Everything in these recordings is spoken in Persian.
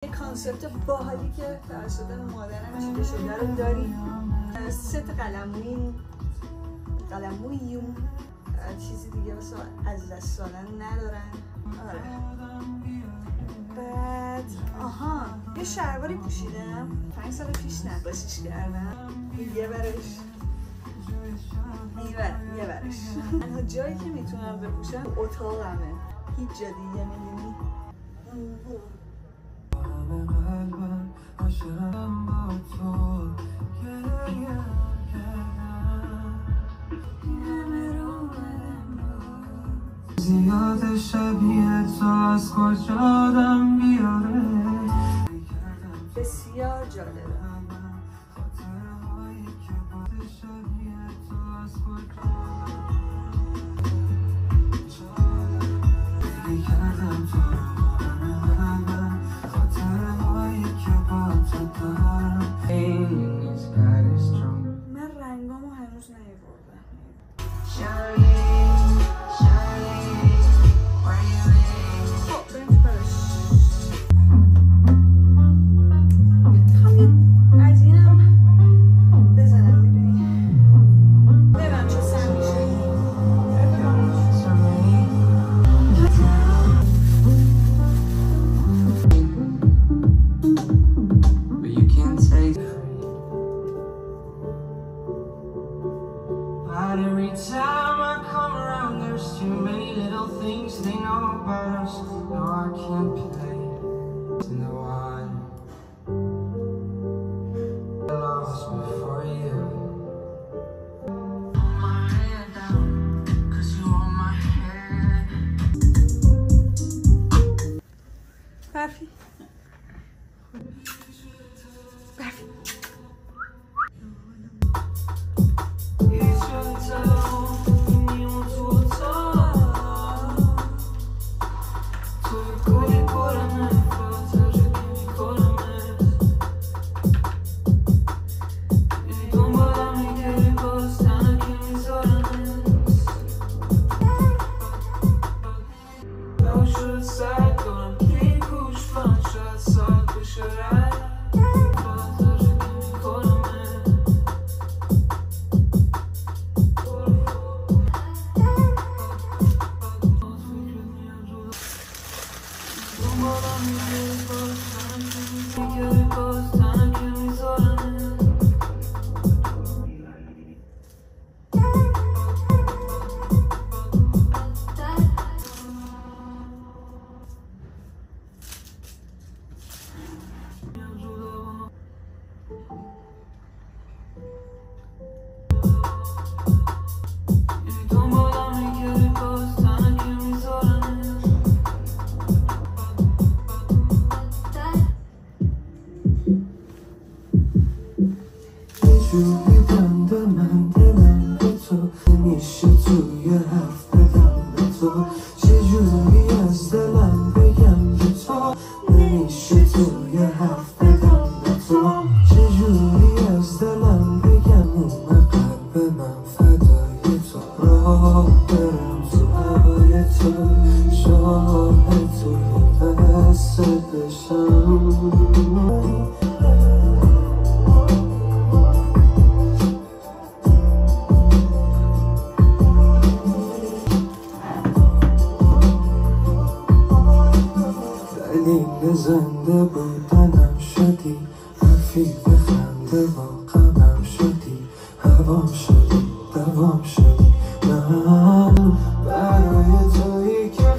یه کانسپت باحالی که توسط مادرم چیده شده رو داریم. 3 تا قلموییم چیزی دیگه واسه از دست دادن ندارن. آره. بعد یه شلواری پوشیدم 5 سال پیش نقاشیش کردم. یه برش تنها جایی که میتونم بپوشم اتاقمه، هیچ جا دیگه میدونی. زیاد شبیه تو از کجا آدم بیاره. بسیار جالبه. من رنگامو هنوز نیاوردم. Every time I come around, there's too many little things they know about us. No, I can't play. No, I lost before you. Put my head down, 'cause you on my head. برفی جوری بند من دلم به تو میشه توی حرف بدم به تو چجوری از دلم بگم به تو نمیشه توی حرف بدم به تو چجوری از دلم بگم اون قلب من فدای تو راه برم تو هوای تو شاه توی دست بشم زنده بودنم شدی رفیق خنده با غمم شدی هوام شدی دوام شدی من برای تویی که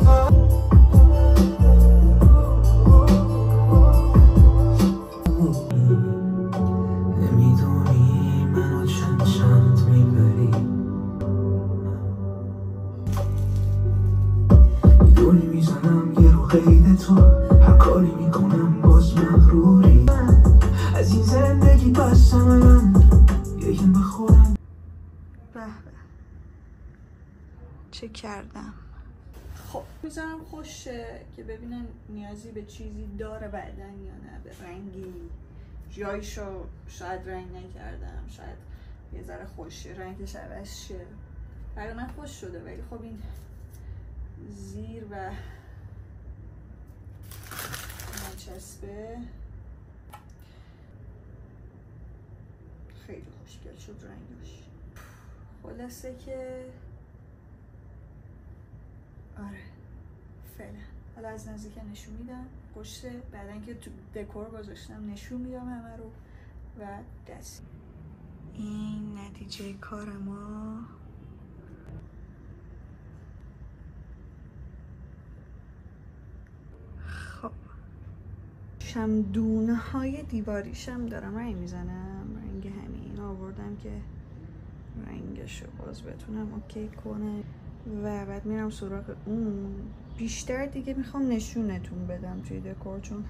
نمیدونی منو چند میبری میدونی میزنم یه رو قید تو هر کاری میکنم باز مغروری از این زندگی پس من یکم بخورم. به چه کردم. خب میذارم خوشه که ببینن نیازی به چیزی داره بعدن یا نه، به رنگی جایشو شاید رنگ نکردم، شاید یه ذره خوشه رنگش عوض شه. برای من خوش شده ولی خب این زیر و میچسبه. خیلی خوشگل شد رنگش. خلاصه که آره فعلا حالا از نزدیک نشون میدم پشته، بعد اینکه تو دکور گذاشتم نشون میدم همه رو و دست. این نتیجه کار ما. خب شمدونه های دیواریشم دارم رنگ میزنم، رنگ همین آوردم که رنگشو باز بتونم اوکی کنم و بعد میرم سراغ اون. بیشتر دیگه میخوام نشونتون بدم توی دکور چون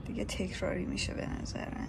دیگه تکراری میشه به نظرم.